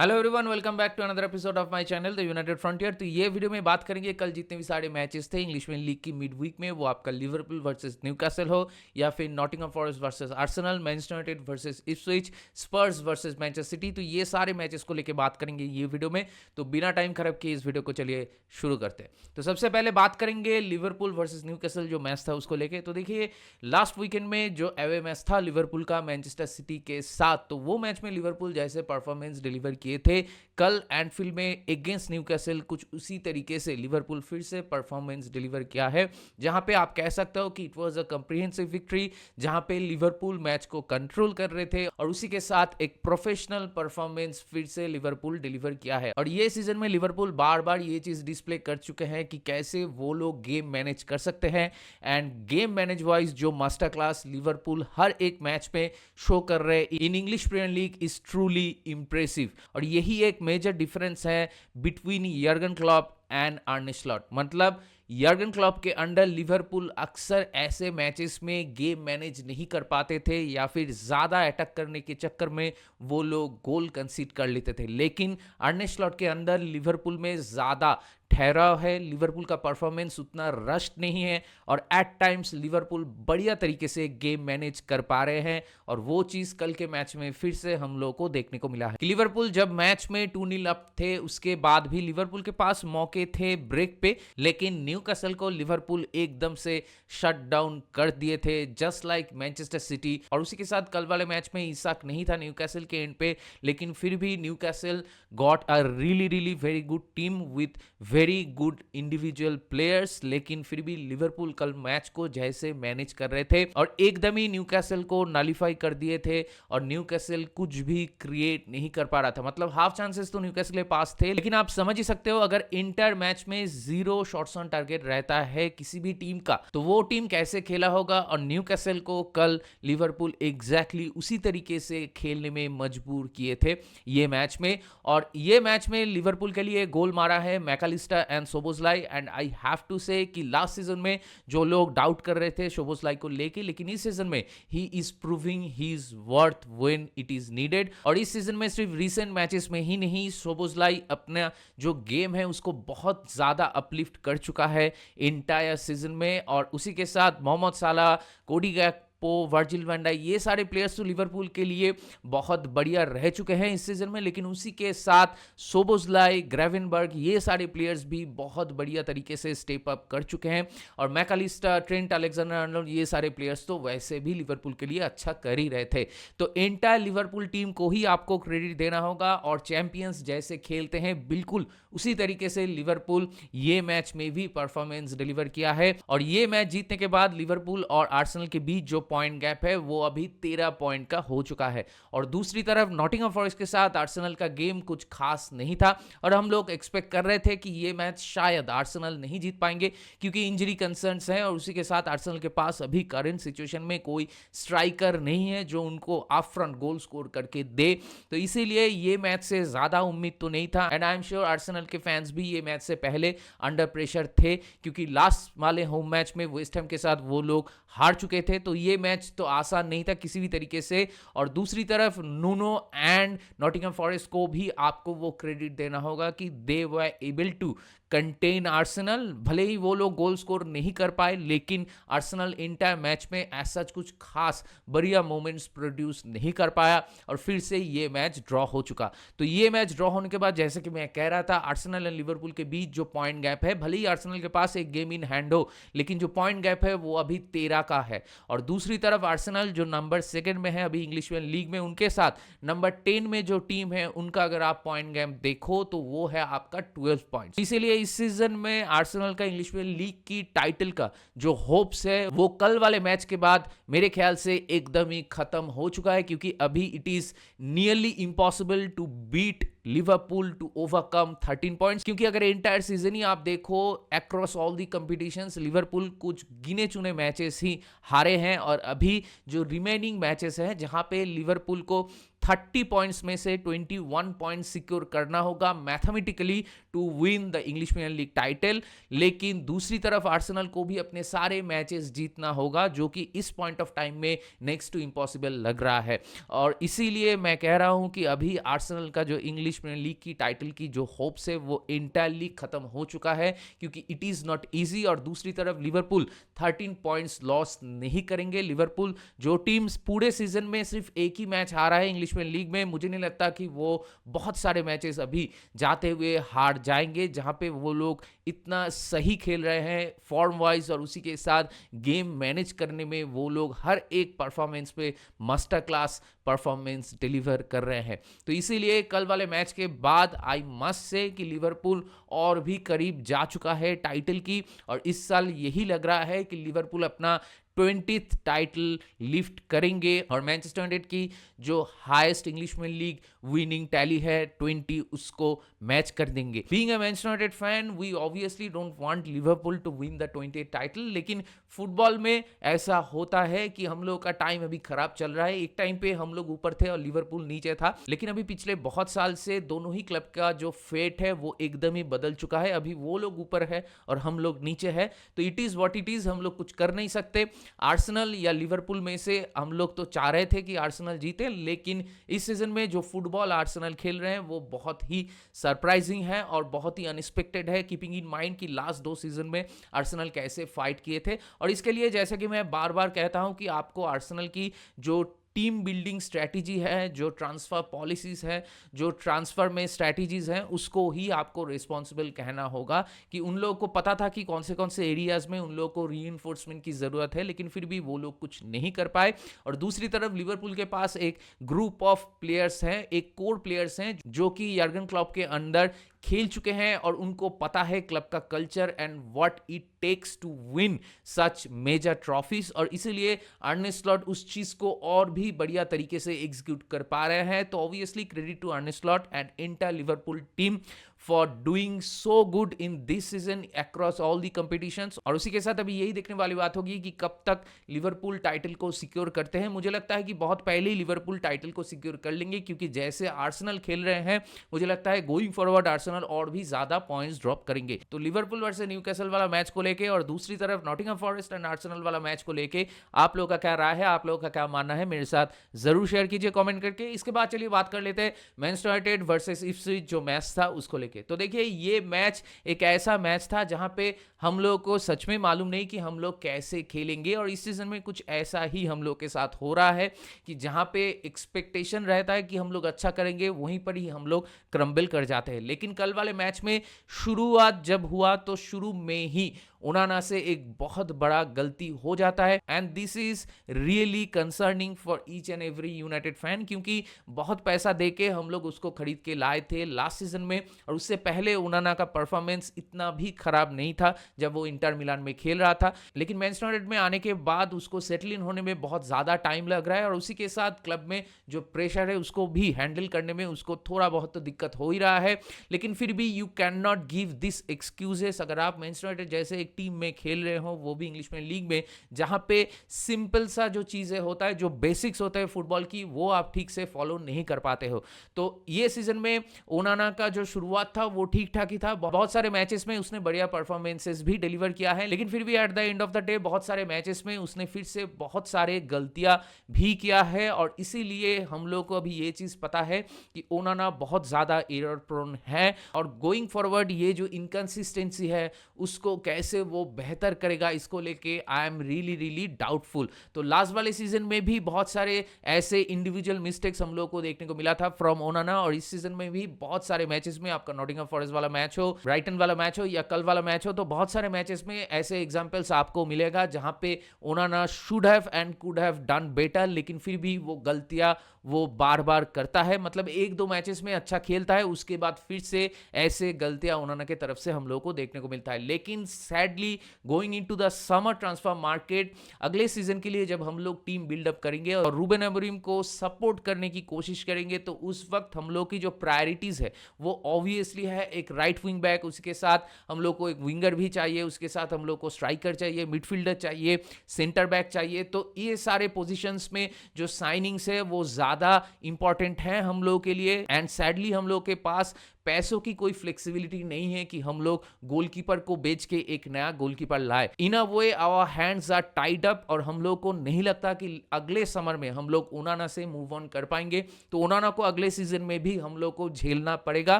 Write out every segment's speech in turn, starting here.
Hello everyone, welcome back to another episode of my channel the United Frontier. तो ये video में बात करेंगे कल जितने भी सारे मैचेस थे इंग्लिश प्रीमियर लीग की मिड वीक में, वो आपका लिवरपूल वर्सेस न्यूकासल हो या फिर Nottingham Forest versus Arsenal, Manchester United versus Ipswich, Spurs versus Manchester City. तो ये सारे मैचेस को लेकर बात करेंगे ये वीडियो में। तो बिना टाइम खराब किए इस वीडियो को चलिए शुरू करते हैं। तो सबसे पहले बात करेंगे लिवरपूल वर्सेस न्यूकासल जो मैच था उसको लेके। तो देखिए, लास्ट वीकेंड में जो अवे मैच था लिवरपूल का मैनचेस्टर सिटी के साथ, तो वो मैच में लिवरपूल जैसे परफॉर्मेंस डिलीवर किए थे, कल एंफील्ड में अगेंस्ट न्यूकासल कुछ उसी तरीके से लिवरपूल फिर से परफॉर्मेंस डिलीवर किया है, जहां पे आप कह सकते हो कि it was a comprehensive victory, जहां पे लिवरपूल मैच को कंट्रोल कर रहे थे और उसी के साथ एक प्रोफेशनल परफॉर्मेंस फिर से लिवरपूल डिलीवर किया है। और ये सीजन में लिवरपूल बार बार ये चीज डिस्प्ले कर चुके हैं कि कैसे वो लोग गेम मैनेज कर सकते हैं, एंड गेम मैनेज वाइज जो मास्टर क्लास लिवरपूल हर एक मैच में शो कर रहे in English Premier League is truly impressive. और यही एक मेजर डिफरेंस है between Jurgen Klopp and Arne Slot. मतलब यर्गन क्लॉप के अंडर लिवरपूल अक्सर ऐसे मैचेस में गेम मैनेज नहीं कर पाते थे या फिर ज़्यादा अटैक करने के चक्कर में वो लोग गोल कंसीड कर लेते थे, लेकिन आर्ने स्लॉट के अंदर लिवरपूल में ज़्यादा ठहराव है, लिवरपूल का परफॉर्मेंस उतना रश्ड नहीं है और एट टाइम्स लिवरपूल बढ़िया तरीके से गेम मैनेज कर पा रहे हैं। और वो चीज़ कल के मैच में फिर से हम लोगों को देखने को मिला है कि लिवरपूल जब मैच में 2-0 अप थे उसके बाद भी लिवरपूल के पास मौके थे ब्रेक पे, लेकिन न्यूकासल को लिवरपूल एकदम से शट डाउन कर दिए थे, जस्ट लाइक मैनचेस्टर सिटी। और उसी के साथ कल वाले मैच में इसाक नहीं था न्यूकासल के एंड पे, लेकिन फिर भी Newcastle got a really very good team with very good individual players, लेकिन फिर भी लिवरपूल कल मैच को जैसे मैनेज कर रहे थे और एकदम ही न्यूकासल को नलिफाई कर दिए थे और न्यूकासल कुछ भी क्रिएट नहीं कर पा रहा था। मतलब हाफ चांसेस तो न्यूकासल के पास थे, लेकिन आप समझ ही सकते हो अगर इंटर मैच में 0 शॉट्स ऑन टारगेट रहता है किसी भी टीम का, तो वो टीम कैसे खेला होगा। और न्यूकासल को कल लिवरपूल एग्जैक्टली उसी तरीके से खेलने में मजबूर किए थे ये मैच में। और ये मैच में लिवरपूल के लिए गोल मारा है Mac Allister and Szoboszlai, and I have to say कि लास्ट सीजन में जो लोग डाउट कर रहे थे सोबोस्लाई को लेके, लेकिन इस सीजन में he is proving he is worth when it is needed. और इस सीजन में सिर्फ रीसेंट मैचेस में ही नहीं, सोबोस्लाई अपना जो गेम है उसको बहुत ज्यादा अपलिफ्ट कर चुका है इंटायर सीजन में। और उसी के साथ मोहम्मद साला, कोडी गैक्पो, वर्जिल वैन डाइक, ये सारे प्लेयर्स तो लिवरपूल के लिए बहुत बढ़िया रह चुके हैं इस सीजन में, लेकिन उसी के साथ सोबोस्लाई, ग्रेवेनबर्ग, ये सारे प्लेयर्स भी बहुत बढ़िया तरीके से स्टेप अप कर चुके हैं। और मैकालिस्टर, ट्रेंट अलेक्जेंडर-आर्नोल्ड, ये सारे प्लेयर्स तो वैसे भी लिवरपूल के लिए अच्छा कर ही रहे थे। तो एंटायर लिवरपूल टीम को ही आपको क्रेडिट देना होगा, और चैंपियंस जैसे खेलते हैं बिल्कुल उसी तरीके से लिवरपूल ये मैच में भी परफॉर्मेंस डिलीवर किया है। और ये मैच जीतने के बाद लिवरपूल और आर्सेनल के बीच जो पॉइंट गैप है वो अभी 13 पॉइंट का हो चुका है। और दूसरी तरफ नॉटिंघम फॉरेस्ट के साथ आर्सेनल का गेम कुछ खास नहीं था, और हम लोग एक्सपेक्ट कर रहे थे कि ये मैच शायद आर्सेनल नहीं जीत पाएंगे क्योंकि इंजरी कंसर्न्स हैं, और उसी के साथ आर्सेनल के पास अभी करंट सिचुएशन में कोई स्ट्राइकर नहीं है जो उनको अप फ्रंट गोल स्कोर करके दे। तो इसीलिए ये मैच से ज्यादा उम्मीद तो नहीं था, and I am sure Arsenal के फैंस भी ये मैच से पहले अंडर प्रेशर थे क्योंकि लास्ट वाले होम मैच में वेस्ट हैम के साथ वो लोग हार चुके थे। तो ये मैच तो आसान नहीं था किसी भी तरीके से। और दूसरी तरफ नूनो एंड नॉटिंघम फॉरेस्ट को भी आपको वो क्रेडिट देना होगा कि they were able to contain Arsenal. भले ही वो लोग गोल स्कोर नहीं कर पाए, लेकिन आर्सेनल इंटायर मैच में ऐसा कुछ खास बढ़िया मोमेंट्स प्रोड्यूस नहीं कर पाया और फिर से ये मैच ड्रॉ हो चुका। तो ये मैच ड्रॉ होने के बाद, जैसे कि मैं कह रहा था, आर्सेनल एंड लिवरपूल के बीच जो पॉइंट गैप है, भले ही आर्सेनल के पास एक गेम इन हैंड हो, लेकिन जो पॉइंट गैप है वो अभी 13 का है। और दूसरी तरफ आर्सेनल जो नंबर 2 में है अभी इंग्लिश प्रीमियर लीग में, उनके साथ नंबर 10 में जो टीम है उनका अगर आप पॉइंट गैप देखो तो वो है आपका 12 पॉइंट्स। इसीलिए इस सीजन में आर्सेनल का इंग्लिश प्रीमियर लीग की टाइटल का जो होप्स है वो कल वाले मैच के बाद मेरे ख्याल से एकदम ही खत्म हो चुका है, क्योंकि अभी it is nearly impossible to beat Liverpool to overcome 13 points. क्योंकि अगर एंटायर सीजन ही आप देखो across all the competitions, Liverpool कुछ गिने चुने मैचेस ही हारे हैं, और अभी जो रिमेनिंग मैचेस हैं जहां पे लिवरपूल को 30 पॉइंट्स में से 21 पॉइंट्स सिक्योर करना होगा mathematically to win the English Premier League title. लेकिन दूसरी तरफ आर्सेनल को भी अपने सारे मैचेस जीतना होगा, जो कि इस पॉइंट ऑफ टाइम में नेक्स्ट टू इम्पॉसिबल लग रहा है। और इसीलिए मैं कह रहा हूं कि अभी आर्सेनल का जो इंग्लिश प्रीमियर लीग की टाइटल की जो होप्स है वो इंटायरली खत्म हो चुका है, क्योंकि इट इज नॉट इजी। और दूसरी तरफ लिवरपूल 13 पॉइंट्स लॉस नहीं करेंगे। लिवरपूल जो टीम्स पूरे सीजन में सिर्फ एक ही मैच हारा है इंग्लिश प्रीमियर लीग में, मुझे नहीं लगता कि वो बहुत सारे मैचेस अभी जाते हुए हार जाएंगे, जहां पे वो लोग इतना सही खेल रहे हैं फॉर्म वाइज, और उसी के साथ गेम मैनेज करने में वो लोग हर एक परफॉर्मेंस पे मास्टर क्लास परफॉर्मेंस डिलीवर कर रहे हैं। तो इसीलिए कल वाले मैच के बाद आई मस्ट से कि लिवरपूल और भी करीब जा चुका है टाइटल की, और इस साल यही लग रहा है कि लिवरपूल अपना 20th टाइटल लिफ्ट करेंगे, और मैनचेस्टर यूनाइटेड की जो highest English Premier League winning tally है 20, उसको मैच कर देंगे। Being a Manchester United fan, we obviously don't want Liverpool to win the 20th title, लेकिन फुटबॉल में ऐसा होता है कि हम लोग का टाइम अभी खराब चल रहा है। एक टाइम पे हम लोग ऊपर थे और लिवरपूल नीचे था, लेकिन अभी पिछले बहुत साल से दोनों ही क्लब का जो फेट है वो एकदम ही बदल चुका है। अभी वो लोग ऊपर है और हम लोग नीचे है, तो it is what it is, हम लोग कुछ कर नहीं सकते। आर्सेनल या लिवरपूल में से हम लोग तो चाह रहे थे कि आर्सेनल जीते, लेकिन इस सीजन में जो फुटबॉल आर्सेनल खेल रहे हैं वो बहुत ही सरप्राइजिंग है और बहुत ही अनएक्सपेक्टेड है, कीपिंग इन माइंड कि लास्ट 2 सीजन में आर्सेनल कैसे फाइट किए थे। और इसके लिए जैसे कि मैं बार बार कहता हूं कि आपको आर्सेनल की जो टीम बिल्डिंग स्ट्रैटेजी है, जो ट्रांसफर पॉलिसीज है, जो ट्रांसफर में स्ट्रैटेजीज हैं, उसको ही आपको रिस्पॉन्सिबल कहना होगा कि उन लोगों को पता था कि कौन से एरियाज में उन लोगों को रीइंफोर्समेंट की जरूरत है, लेकिन फिर भी वो लोग कुछ नहीं कर पाए। और दूसरी तरफ लिवरपूल के पास एक ग्रुप ऑफ प्लेयर्स हैं, एक कोर प्लेयर्स हैं जो कि यर्गन क्लॉप के अंडर खेल चुके हैं, और उनको पता है क्लब का culture and what it takes to win such major trophies, और इसीलिए अर्ने स्लॉट उस चीज को और भी बढ़िया तरीके से एग्जीक्यूट कर पा रहे हैं। तो obviously credit to Arne Slot and entire Liverpool team for doing so good in this season across all the competitions. और उसी के साथ अभी यही देखने वाली बात होगी कि कब तक लिवरपूल टाइटल को सिक्योर करते हैं। मुझे लगता है कि बहुत पहले ही लिवरपूल टाइटल को सिक्योर कर लेंगे, क्योंकि जैसे आर्सेनल खेल रहे हैं मुझे लगता है गोइंग फॉरवर्ड आर्सेनल और भी ज्यादा पॉइंट्स ड्रॉप करेंगे। तो लिवरपूल वर्सेस न्यूकासल वाला मैच को लेके और दूसरी तरफ नॉटिंघम फॉरेस्ट एंड आर्सेनल वाला मैच को लेके आप लोगों का क्या राय है, आप लोगों का क्या मानना है, मेरे साथ जरूर शेयर कीजिए कमेंट करके। इसके बाद चलिए बात कर लेते हैं मैनचेस्टर यूनाइटेड वर्सेस इप्सविच जो मैच था उसको लेके। तो देखिए ये मैच एक ऐसा मैच था जहां पे हम लोग को सच में मालूम नहीं कि हम लोग कैसे खेलेंगे, और इस सीजन में कुछ ऐसा ही हम लोग के साथ हो रहा है कि जहां पे एक्सपेक्टेशन रहता है कि हम लोग अच्छा करेंगे, वहीं पर ही हम लोग क्रम्बल कर जाते हैं। लेकिन कल वाले मैच में शुरुआत जब हुआ तो शुरू में ही ओनाना से एक बहुत बड़ा गलती हो जाता है, and this is really concerning for each and every United fan, क्योंकि बहुत पैसा देके हम लोग उसको खरीद के लाए थे लास्ट सीजन में, और उससे पहले ओनाना का परफॉर्मेंस इतना भी खराब नहीं था जब वो इंटर मिलान में खेल रहा था। लेकिन मैनचेस्टर यूनाइटेड में आने के बाद उसको सेटल इन होने में बहुत ज्यादा टाइम लग रहा है, और उसी के साथ क्लब में जो प्रेशर है उसको भी हैंडल करने में उसको थोड़ा बहुत तो दिक्कत हो ही रहा है। लेकिन फिर भी you can not give this excuses. अगर आप मैनचेस्टर यूनाइटेड जैसे टीम में खेल रहे हो, वो भी इंग्लिश में लीग में, जहां पे सिंपल सा जो चीजें होता है, जो बेसिक्स होते हैं फुटबॉल की, वो आप ठीक से फॉलो नहीं कर पाते हो। तो ये सीजन में ओनाना का जो शुरुआत था वो ठीक ठाक ही था, बहुत सारे मैचेस में उसने बढ़िया परफॉर्मेंसेस भी डिलीवर किया है, लेकिन फिर भी eight the end of the day बहुत सारे मैचेस में उसने फिर से बहुत सारे गलतियां भी किया है, और इसीलिए हम लोग को अभी ये चीज पता है कि ओनाना बहुत ज्यादा एरर प्रोन है, और गोइंग फॉरवर्ड ये जो इनकंसिस्टेंसी है उसको कैसे वो बेहतर करेगा, इसको लेके आई एम रियली डाउटफुल। तो लास्ट वाले सीजन में भी बहुत सारे ऐसे इंडिविजुअल मिस्टेक्स हम लोग को देखने को मिला था फ्रॉम ओनाना, और इस सीजन में भी बहुत सारे मैचेस में, आपका नॉटिंघम फॉरेस्ट वाला मैच हो, ब्राइटन वाला मैच हो या कल वाला मैच हो, तो बहुत सारे मैचेस में ऐसे एग्जांपल्स आपको मिलेगा जहां पे ओनाना should have and could have done better, लेकिन फिर भी वो गलतियां वो बार बार करता है। मतलब 1-2 मैचेस में अच्छा खेलता है, उसके बाद फिर से ऐसे गलतियां ओनाना के तरफ से हम लोग को देखने को मिलता है। लेकिन sad sadly going into the summer transfer market, अगले सीजन के लिए जब हम लोग टीम बिल्डअप करेंगे और रूबेन अमोरिम को सपोर्ट करने की कोशिश करेंगे, तो उस वक्त हम लोग की जो प्रायोरिटीज है वो ऑब्वियसली है एक राइट विंग बैक, उसके साथ हम लोग को एक विंगर भी चाहिए, उसके साथ हम लोग को स्ट्राइकर चाहिए, मिडफील्डर चाहिए, सेंटर बैक चाहिए। तो ये सारे पोजीशंस में जो साइनिंग्स है वो ज्यादा इंपॉर्टेंट है हम लोग के लिए। एंड सैडली हम लोग के पास पैसों की कोई फ्लेक्सिबिलिटी नहीं है कि हम लोग गोलकीपर को बेच के एक नया गोलकीपर लाए। In a way our hands are tied up, और हम लोग को नहीं लगता कि अगले समर में हम लोग ओनाना से मूव ऑन कर पाएंगे। तो ओनाना को अगले सीजन में भी हम लोग को झेलना पड़ेगा।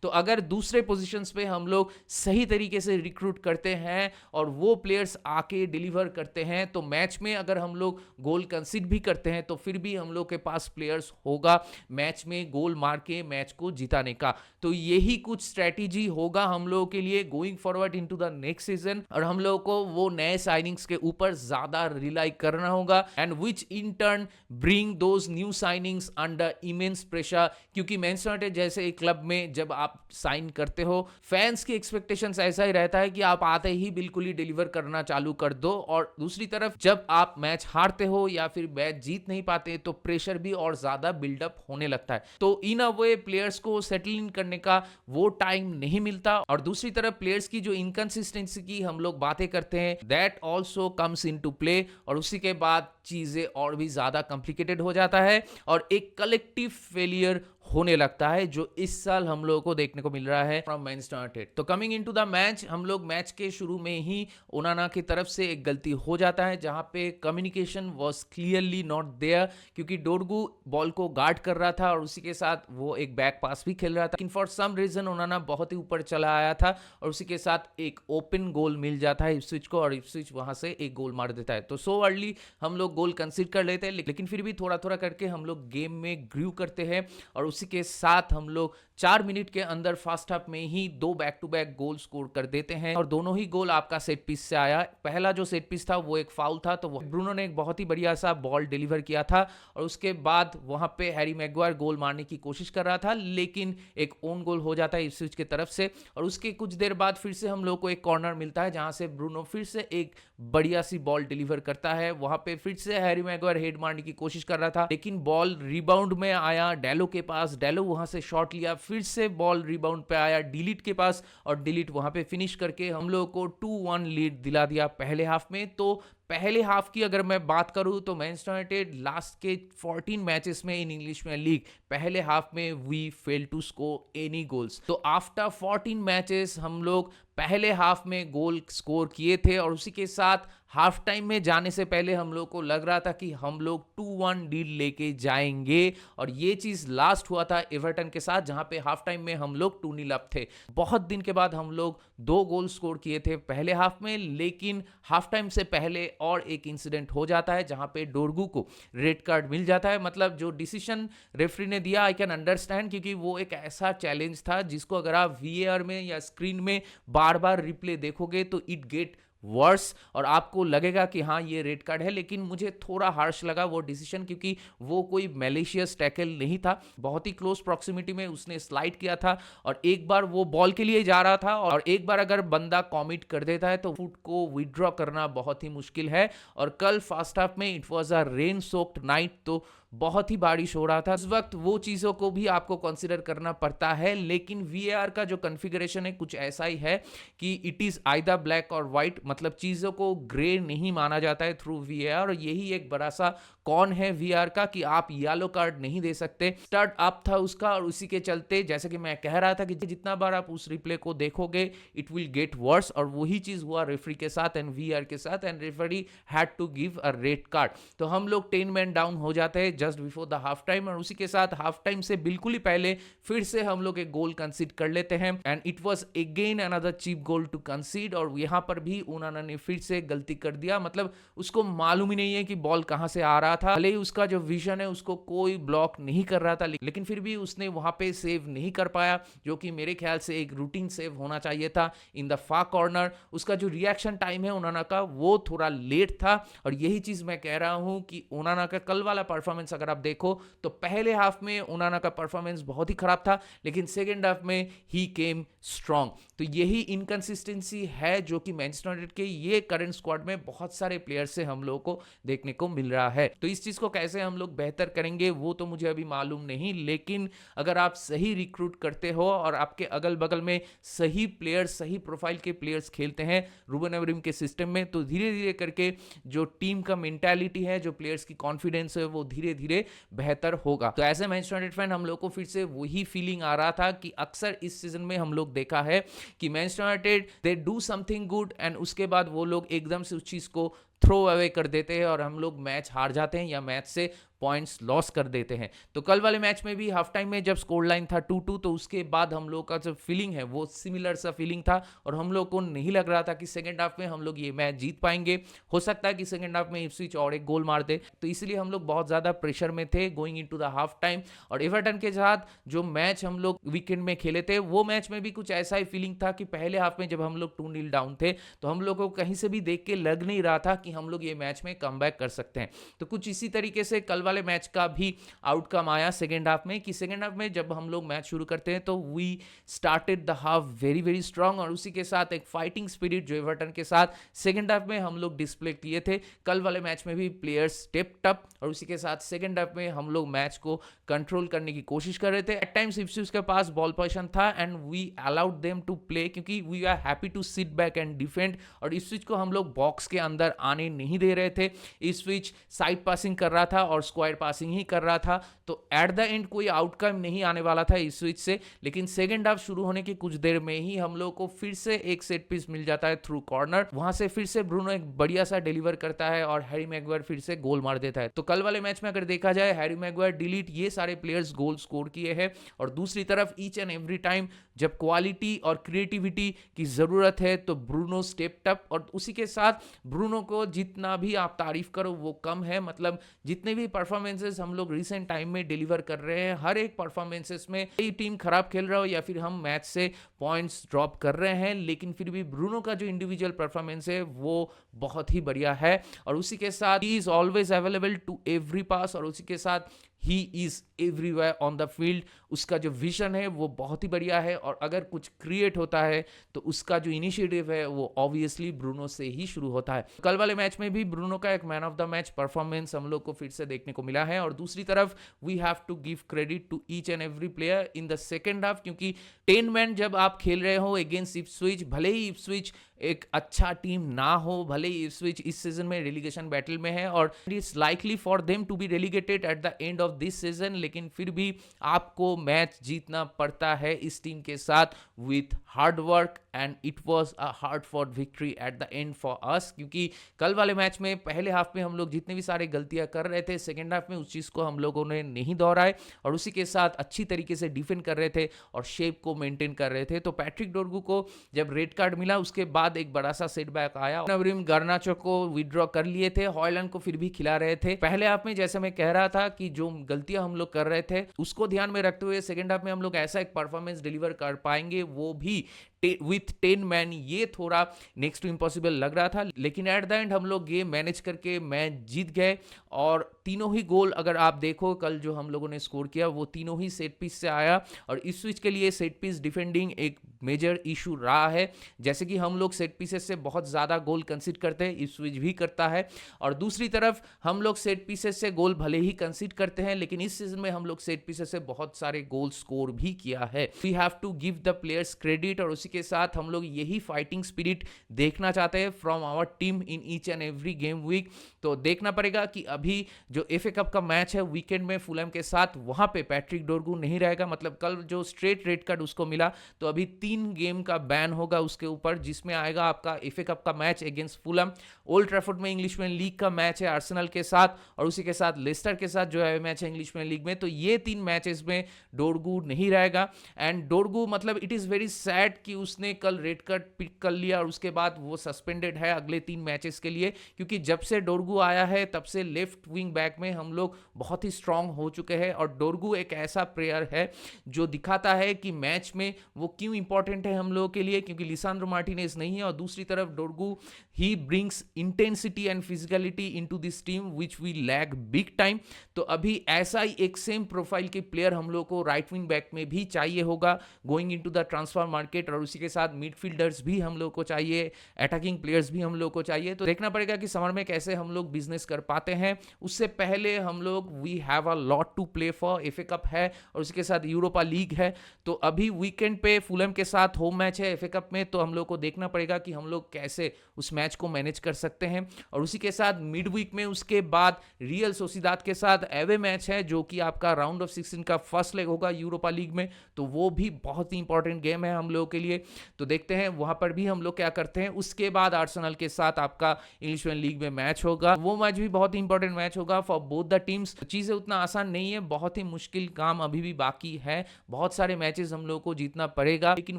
तो अगर दूसरे पोजीशंस पे हम लोग सही तरीके से रिक्रूट करते हैं और वो प्लेयर्स आके डिलीवर करते हैं, तो मैच में अगर हम लोग गोल कंसीड भी करते हैं तो फिर भी हम लोग के पास प्लेयर्स होगा मैच में गोल मार के मैच को जिताने का। तो यही कुछ स्ट्रेटेजी होगा हम लोगों के लिए going forward into the next season, और हम लोगों को वो नए साइनिंग्स के ऊपर ज्यादा रिलाई करना होगा, and which in turn bring those new signings under immense pressure. क्योंकि मैनचेस्टर यूनाइटेड जैसे एक क्लब में जब आप साइन करते हो, फैंस की एक्सपेक्टेशंस ऐसा ही रहता है कि आप आते ही बिल्कुल ही डिलीवर करना चालू कर दो, और दूसरी तरफ जब आप मैच हारते हो या फिर मैच जीत नहीं पाते तो प्रेशर भी और ज्यादा बिल्डअप होने लगता है। तो इन अ वे प्लेयर्स को सेटल इन करने का वो टाइम नहीं मिलता, और दूसरी तरफ प्लेयर्स की जो इनकंसिस्टेंसी की हम लोग बातें करते हैं, that also comes into play, और उसी के बाद चीजें और भी ज्यादा कॉम्प्लिकेटेड हो जाता है और एक कलेक्टिव फेलियर होने लगता है, जो इस साल हम लोगों को देखने को मिल रहा है फ्रॉम मैनचेस्टर यूनाइटेड। तो कमिंग इनटू द मैच, हम लोग मैच के शुरू में ही ओनाना की तरफ से एक गलती हो जाता है जहां पे communication was clearly not there, क्योंकि डोरगू बॉल को गार्ड कर रहा था और उसी के साथ वो एक बैक पास भी खेल रहा था, लेकिन फॉर सम रीजन ओनाना बहुत ही ऊपर चला आया था और उसी के साथ एक ओपन गोल मिल जाता है इप्सविच को, और इप्सविच वहां से एक गोल मार देता है। तो सो अर्ली हम लोग गोल कंसीड कर लेते हैं, लेकिन फिर भी थोड़ा थोड़ा करके हम लोग गेम में ग्रू करते हैं, और उसी के साथ हम लोग 4 मिनट के अंदर फर्स्ट हाफ में ही 2 back to back goal score कर देते हैं, और दोनों ही गोल आपका सेट पीस से आया। पहला जो सेट पीस था वो एक फाउल था, तो ब्रूनो ने एक बहुत ही बढ़िया सा बॉल डिलीवर किया था, और उसके बाद वहां पे हैरी मैग्वायर गोल मारने की कोशिश कर रहा था, लेकिन एक ओन गोल हो जाता है इप्सविच की तरफ से, और उसके कुछ देर बाद फिर से हम लोग को एक कॉर्नर मिलता है जहां से ब्रूनो फिर से एक बढ़िया सी बॉल डिलीवर करता है। वहां पे फिर से हैरी मैग्वायर हेड मारने की कोशिश कर रहा था, लेकिन बॉल रिबाउंड में आया डेलो के पास, डेलो वहां से शॉट लिया, फिर से बॉल रिबाउंड पे आया डिलीट के पास, और डिलीट वहां पे फिनिश करके हम लोग को 2-1 लीड दिला दिया पहले हाफ में। तो पहले हाफ की अगर मैं बात करूं तो मैनचेस्टर यूनाइटेड लास्ट के 14 मैचेस में इन इंग्लिश प्रीमियर लीग पहले हाफ में we fail to score any goals. तो आफ्टर 14 मैचेस हम लोग पहले हाफ में गोल स्कोर किए थे, और उसी के साथ हाफ टाइम में जाने से पहले हम लोग को लग रहा था कि हम लोग 2-1 लीड लेके जाएंगे, और ये चीज लास्ट हुआ था एवर्टन के साथ जहां पे हाफ टाइम में हम लोग 2-0 अप थे। बहुत दिन के बाद हम लोग 2 गोल स्कोर किए थे पहले हाफ में, लेकिन हाफ टाइम से पहले और एक इंसिडेंट हो जाता है जहां पे डोरगू को रेड कार्ड मिल जाता है। मतलब जो डिसीजन रेफरी ने दिया आई कैन अंडरस्टैंड, क्योंकि वो एक ऐसा चैलेंज था जिसको अगर आप वीएआर में या स्क्रीन में बार बार रिप्ले देखोगे तो इट गेट वर्स, और आपको लगेगा कि हाँ ये रेड कार्ड है। लेकिन मुझे थोड़ा हार्श लगा वो डिसीजन, क्योंकि वो कोई मैलिशियस टैकल नहीं था, बहुत ही क्लोज प्रॉक्सिमिटी में उसने स्लाइड किया था, और एक बार वो बॉल के लिए जा रहा था, और एक बार अगर बंदा कॉमिट कर देता है तो फुट को विड्रॉ करना बहुत ही मुश्किल है। और कल फर्स्ट हाफ में it was a rain soaked night, तो बहुत ही बारिश हो रहा था उस वक्त, वो चीजों को भी आपको कंसीडर करना पड़ता है। लेकिन वीएआर का जो कॉन्फ़िगरेशन है कुछ ऐसा ही है कि इट इज आइदर ब्लैक और व्हाइट, मतलब चीजों को ग्रे नहीं माना जाता है थ्रू वीएआर, और यही एक बड़ा सा कौन है वीआर का कि आप येलो कार्ड नहीं दे सकते। स्टार्ट अप था उसका, और उसी के चलते जैसे कि मैं कह रहा था कि जितना बार आप उस रिप्ले को देखोगे इट विल गेट वर्स, और वही चीज हुआ रेफरी के साथ एंड वीआर के साथ, and referee had to give a red card. तो हम लोग 10 मैन डाउन हो जाते हैं just before the half time, और उसी के साथ हाफ टाइम से बिल्कुल ही पहले फिर से हम लोग एक गोल कंसीड कर लेते हैं, and it was again another cheap goal to concede. और यहां पर भी ओनाना ने फिर से गलती कर दिया, मतलब उसको मालूम ही नहीं है कि बॉल कहां से आ रहा था, भले ही उसका जो विजन है उसको कोई ब्लॉक नहीं कर रहा था, लेकिन फिर भी उसने वहां पे सेव नहीं कर पाया, जो कि मेरे ख्याल से एक रूटीन सेव होना चाहिए था इन द फार कॉर्नर। उसका जो रिएक्शन टाइम है ओनाना का वो थोड़ा लेट था, और यही चीज मैं कह रहा हूं कि ओनाना का कल वाला परफॉर्मेंस परफॉर्मेंस अगर आप देखो तो पहले हाफ में ओनाना का परफॉर्मेंस बहुत ही खराब था, लेकिन सेकेंड हाफ में ही केम स्ट्रांग। तो यही इनकंसिस्टेंसी है जो कि मैनचेस्टर यूनाइटेड के ये करंट स्क्वाड में बहुत सारे प्लेयर्स से हम लोगों को देखने को मिल रहा है। तो इस चीज को कैसे हम लोग बेहतर करेंगे वो तो मुझे अभी मालूम नहीं, लेकिन अगर आप सही रिक्रूट करते हो और आपके अगल बगल में सही प्लेयर्स, सही प्रोफाइल के प्लेयर्स खेलते हैं रूबन अमरीम के सिस्टम में, तो धीरे धीरे करके जो टीम का मेंटालिटी है, जो प्लेयर्स की कॉन्फिडेंस है, वो धीरे धीरे बेहतर होगा। तो as a Manchester United fan हम लोग को फिर से वही फीलिंग आ रहा था कि अक्सर इस सीजन में हम लोग देखा है कि Manchester United they do something good and उसके बाद वो लोग एकदम से उस चीज को थ्रो अवे कर देते हैं और हम लोग मैच हार जाते हैं या मैच से पॉइंट्स लॉस कर देते हैं। तो कल वाले मैच में भी हाफ टाइम में जब स्कोर लाइन था 2-2, तो उसके बाद हम लोग का जो फीलिंग है वो सिमिलर सा फीलिंग था और हम लोग को नहीं लग रहा था कि सेकंड हाफ में हम लोग ये मैच जीत पाएंगे। हो सकता है कि सेकंड हाफ में इप्सविच और एक गोल मार दे, तो इसलिए हम लोग बहुत ज्यादा प्रेशर में थे going into the half time. और एवर्टन के साथ जो मैच हम लोग वीकेंड में खेले थे वो मैच में भी कुछ ऐसा ही फीलिंग था कि पहले हाफ में जब हम लोग 2-0 डाउन थे तो हम लोग को कहीं से भी देख के लग नहीं रहा था कि हम लोग ये मैच में कमबैक कर सकते हैं। तो कुछ इसी तरीके से कल वाले मैच का भी आउटकम आया सेकेंड हाफ में कि सेकेंड हाफ में जब हम लोग मैच शुरू करते हैं तो we started the half very very strong और उसी के साथ एक फाइटिंग स्पिरिट जो एवर्टन के साथ सेकेंड हाफ में हम लोग डिस्प्ले किए थे। कल वाले मैच में भी प्लेयर्स स्टेप्ड अप और उसी के साथ सेकेंड हाफ में हम लोग मैच को कंट्रोल करने की कोशिश कर रहे थे। एट टाइम्स इप्सविच के पास बॉल पोजीशन था and we allowed them to play क्योंकि we are happy to sit back and defend, और इप्सविच को हम लोग बॉक्स के अंदर आने नहीं दे रहे थे। इप्सविच साइड पासिंग कर रहा था और स्क्वायर पासिंग ही कर रहा था, तो एट द एंड कोई आउटकम नहीं आने वाला था इस स्विच से। लेकिन सेकंड हाफ शुरू होने की कुछ देर में ही हम लोग को फिर से एक सेट पीस मिल जाता है थ्रू कॉर्नर, वहां से फिर से ब्रूनो एक बढ़िया सा डिलीवर करता है और हैरी मैगवायर फिर से गोल मार देता है। तो कल वाले मैच में अगर देखा जाए हैरी मैगवायर, डिलीट, ये सारे प्लेयर्स गोल स्कोर किए हैं और दूसरी तरफ ईच एंड एवरी टाइम जब क्वालिटी और क्रिएटिविटी की जरूरत है तो ब्रूनो स्टेप्ड अप, और उसी के साथ ब्रूनो को जितना भी आप तारीफ करो वो कम है। मतलब जितने भी परफॉर्मेंसेस हम लोग रिसेंट टाइम में डिलीवर कर रहे हैं, हर एक परफॉर्मेंसेस में कई टीम खराब खेल रहा हो या फिर हम मैच से पॉइंट्स ड्रॉप कर रहे हैं, लेकिन फिर भी ब्रूनो का जो इंडिविजुअल परफॉर्मेंस है वो बहुत ही बढ़िया है। और उसी के साथ ही is always available to every pass और उसी के साथ ही is everywhere on the field. उसका जो विजन है वो बहुत ही बढ़िया है और अगर कुछ क्रिएट होता है तो उसका जो इनिशिएटिव है वो ऑब्वियसली ब्रूनो से ही शुरू होता है। कल वाले मैच में भी ब्रूनो का एक man of the match performance हम लोग को फिर से देखने को मिला है। और दूसरी तरफ we have to give credit to each and every player in the second half, क्योंकि 10 मैन जब आप खेल रहे हो अगेंस्ट इप्सविच, भले ही इप्सविच एक अच्छा टीम ना हो, भले ही इप्सविच इस सीजन में रेलीगेशन बैटल में है और it's likely for them to be relegated at the end of this season, लेकिन फिर भी आपको मैच जीतना पड़ता है इस टीम के साथ with hard work and it was a hard fought victory at the and for us. क्योंकि कल वाले मैच में पहले हाफ में हम लोग जितने भी सारे गलतियां कर रहे थे सेकेंड हाफ में उस चीज को हम लोगों ने नहीं दोहराए और उसी के साथ अच्छी तरीके से डिफेंड कर रहे थे और शेप को मेंटेन कर रहे थे। तो पैट्रिक डोरगू को जब रेड कार्ड मिला उसके बाद एक बड़ा सा सेटबैक आया। नवरीम गार्नाचो को विड्रॉ कर लिए थे, हॉयलैंड को फिर भी खिला रहे थे। पहले हाफ में जैसे मैं कह रहा था कि जो गलतियां हम लोग कर रहे थे उसको ध्यान में रखते हुए सेकेंड हाफ में हम लोग ऐसा एक परफॉर्मेंस डिलीवर कर पाएंगे वो भी विथ 10 मैन, ये थोड़ा नेक्स्ट टू इम्पॉसिबल लग रहा था। लेकिन एट द एंड हम लोग गेम मैनेज करके मैच जीत गए और तीनों ही गोल अगर आप देखो कल जो हम लोगों ने स्कोर किया वो तीनों ही सेट पीस से आया और इस स्विच के लिए सेट पीस डिफेंडिंग एक मेजर इशू रहा है। जैसे कि हम लोग सेट पीसेस से बहुत ज्यादा गोल कंसीड करते हैं, इस स्विच भी करता है और दूसरी तरफ हम लोग सेट पीसेस से गोल भले ही कंसीड करते हैं लेकिन इस सीजन में हम लोग सेट पीसेस से बहुत सारे गोल स्कोर भी किया है। We have to give the players credit और उसी के साथ हम लोग यही फाइटिंग स्पिरिट देखना चाहते हैं from our team in each and every game week. तो देखना पड़ेगा कि अभी जो एफए कप का मैच है वीकेंड में फुलहैम के साथ, वहां पे पैट्रिक डोरगू नहीं रहेगा। मतलब कल जो स्ट्रेट रेड कार्ड उसको मिला तो अभी 3 गेम का बैन होगा उसके ऊपर, जिसमें आएगा आपका एफए कप का match against Fulham, old Trafford में इंग्लिश प्रीमियर लीग का मैच है आर्सेनल के साथ और उसी के साथ लेस्टर के साथ जो है मैच है इंग्लिश प्रीमियर लीग में। तो ये 3 मैचेस में डोरगू नहीं रहेगा एंड डोरगू मतलब इट इज वेरी सैड कि उसने कल रेड कार्ड पिक कर लिया और उसके बाद वो सस्पेंडेड है अगले 3 मैचेस के लिए, क्योंकि जब से डोरगू आया है तब से लेफ्ट विंग बैक बैक में हम लोग बहुत ही स्ट्रांग हो चुके हैं और डोरगू एक ऐसा प्लेयर है जो दिखाता है कि मैच में वो क्यों इंपॉर्टेंट है हम लोगों के लिए, क्योंकि लिसांड्रो मार्टिनेज नहीं है और दूसरी तरफ Dorgu he brings intensity and physicality into this team which we lack big time. तो अभी ऐसा ही एक सेम प्रोफाइल के प्लेयर हम लोग को राइट विंग बैक में भी चाहिए होगा going into the transfer market, और उसी के साथ मिडफील्डर्स भी हम लोग को चाहिए, अटैकिंग प्लेयर्स भी हम लोग को चाहिए। तो देखना पड़ेगा कि समर में कैसे हम लोग बिजनेस कर पाते हैं। उससे पहले हम लोग we have a lot to play for, FA Cup है और उसके साथ यूरोपा लीग है। तो अभी वीकेंड पे फुलहम के साथ होम मैच है एफए कप में, तो हम लोग को देखना पड़ेगा कि हम लोग कैसे उस मैच को मैनेज कर सकते हैं। और उसी के साथ मिड वीक में उसके बाद रियल सोसिदाद के साथ एवे मैच है जो कि आपका राउंड ऑफ 16 का फर्स्ट लेग होगा यूरोपा लीग में, तो वो भी बहुत ही इंपॉर्टेंट गेम है हम लोगों के लिए। तो देखते हैं वहां पर भी हम लोग क्या करते हैं। उसके बाद आर्सेनल के साथ आपका इंग्लिश प्रीमियर लीग में मैच होगा, वो मैच भी बहुत ही इंपॉर्टेंट मैच होगा फॉर बोथ द टीम्स। चीजें उतना आसान नहीं है, बहुत ही मुश्किल काम अभी भी बाकी है, बहुत सारे मैचेस हम लोग को जीतना पड़ेगा, लेकिन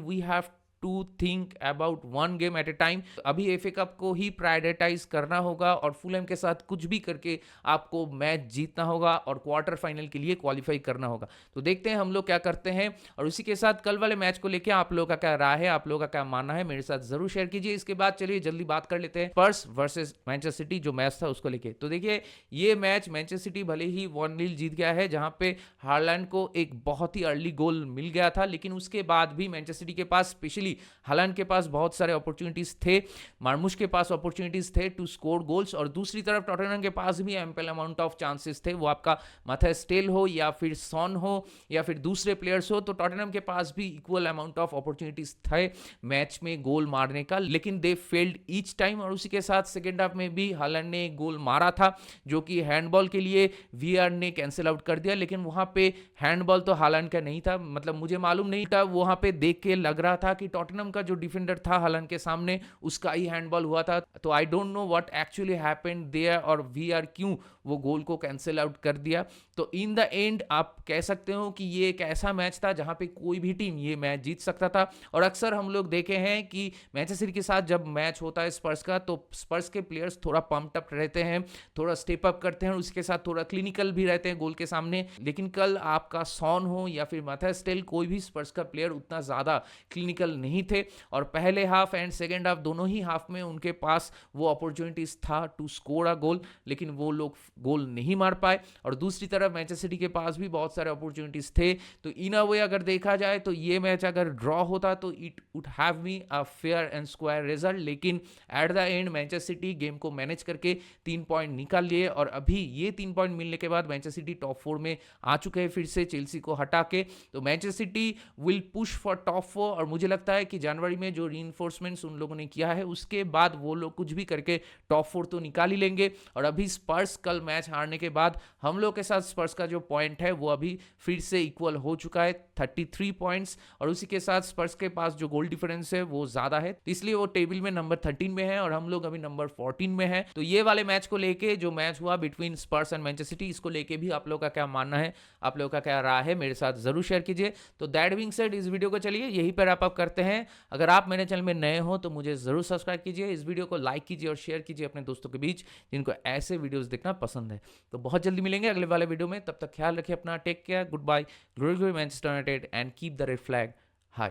we have to think about one game at a time. अभी एफए कप को ही प्रायोरिटाइज करना होगा और फुलहम के साथ कुछ भी करके आपको मैच जीतना होगा और क्वार्टर फाइनल के लिए क्वालिफाई करना होगा। तो देखते हैं हम लोग क्या करते हैं। और उसी के साथ कल वाले मैच को लेकर आप लोगों का क्या राय है, आप लोगों का क्या मानना है, मेरे साथ जरूर शेयर कीजिए। इसके बाद चलिए जल्दी बात कर लेते हैं स्पर्स वर्सेस मैनचेस्टर सिटी जो मैच था उसको लेके। तो देखिए ये मैच मैनचेस्टर सिटी भले ही 1-0 जीत गया है, जहां पे हालैंड को एक बहुत ही अर्ली गोल मिल गया था, लेकिन उसके बाद भी मैनचेस्टर सिटी के पास स्पेशली हालैंड के पास बहुत सारे अपॉर्चुनिटीज थे, मार्मुश के पास अपॉर्चुनिटीज थे टू स्कोर गोल्स, और दूसरी तरफ टॉटनहम के पास भी एम्पल अमाउंट ऑफ चांसेस थे, वो आपका मैथ्यूस टेल हो या फिर सॉन हो या फिर दूसरे प्लेयर्स हो, तो टॉटनहम के पास भी इक्वल अमाउंट ऑफ अपॉर्चुनिटीज थे मैच में गोल मारने का, लेकिन दे फेल्ड ईच टाइम। और उसी के साथ सेकेंड हाफ में भी हालैंड ने एक गोल मारा था जो कि हैंडबॉल के लिए वीआर ने कैंसिल आउट कर दिया, लेकिन वहां पे हैंडबॉल तो हालैंड का नहीं था, मतलब मुझे मालूम नहीं था, वहां पे देख के लग रहा था कि टॉटनहम का जो डिफेंडर था हालैंड के सामने उसका ही हैंडबॉल हुआ था। तो I don't know what actually happened there और वीआर क्यों वो गोल को कैंसिल आउट कर दिया। तो इन द एंड आप कह सकते हो कि ये एक ऐसा मैच था जहां पे कोई भी टीम ये मैच जीत सकता था। और अक्सर हम लोग देखे हैं कि मैनचेस्टर सिटी के साथ जब मैच होता है स्पर्स का, तो स्पर्स के प्लेयर्स थोड़ा पंप्ड अप रहते हैं, थोड़ा स्टेप अप करते हैं, उसके साथ थोड़ा क्लिनिकल भी रहते हैं गोल के सामने। लेकिन कल आपका सॉन हो या फिर मैथ्यूस टेल, कोई भी स्पर्स का प्लेयर उतना ज्यादा क्लिनिकल नहीं थे, और पहले हाफ एंड सेकेंड हाफ दोनों ही हाफ में उनके पास वो अपॉर्चुनिटीज था टू स्कोर अ गोल, लेकिन वो लोग गोल नहीं मार पाए। और दूसरी तरफ मैनचेस्टर सिटी के पास भी बहुत सारे अपॉर्चुनिटीज थे। तो इन अ वे अगर देखा जाए तो ये मैच अगर ड्रॉ होता तो it would have been a fair and square result, लेकिन at the end Manchester City game को मैनेज करके 3 पॉइंट निकाल लिए, और अभी ये 3 पॉइंट मिलने के बाद मैनचेस्टर सिटी टॉप 4 में आ चुके हैं फिर से चेल्सी को हटा के। तो Manchester city will push for top 4, और मुझे लगता है कि जनवरी में जो रीइंफोर्समेंट्स उन लोगों ने किया है उसके बाद वो लोग कुछ भी करके टॉप 4 तो निकाल ही लेंगे। और अभी स्पर्स कल मैच हारने के बाद हम लोग के साथ स्पर्स का जो पॉइंट है वो अभी फिर से इक्वल हो चुका है 33 पॉइंट्स, और उसी के साथ स्पर्स के पास जो गोल डिफरेंस है वो ज्यादा है, इसलिए वो टेबल में नंबर 13 में है और हम लोग अभी नंबर 14 में है। तो ये वाले मैच को लेके जो मैच हुआ between Spurs and Manchester city, इसको लेके भी आप लोग का क्या मानना है, आप लोग का क्या राय है, मेरे साथ जरूर शेयर कीजिए। तो दैट बीइंग सेड इस वीडियो को चलिए यहीं पर आप करते हैं। अगर आप मेरे चैनल में नए हो तो मुझे जरूर सब्सक्राइब कीजिए, इस वीडियो को लाइक कीजिए और शेयर कीजिए अपने दोस्तों के बीच जिनको ऐसे वीडियोस देखना पसंद है। तो बहुत जल्दी मिलेंगे अगले वाले वीडियो में, तब तक ख्याल रखिए अपना, take care, goodbye, glory glory Manchester United and keep the red flag high.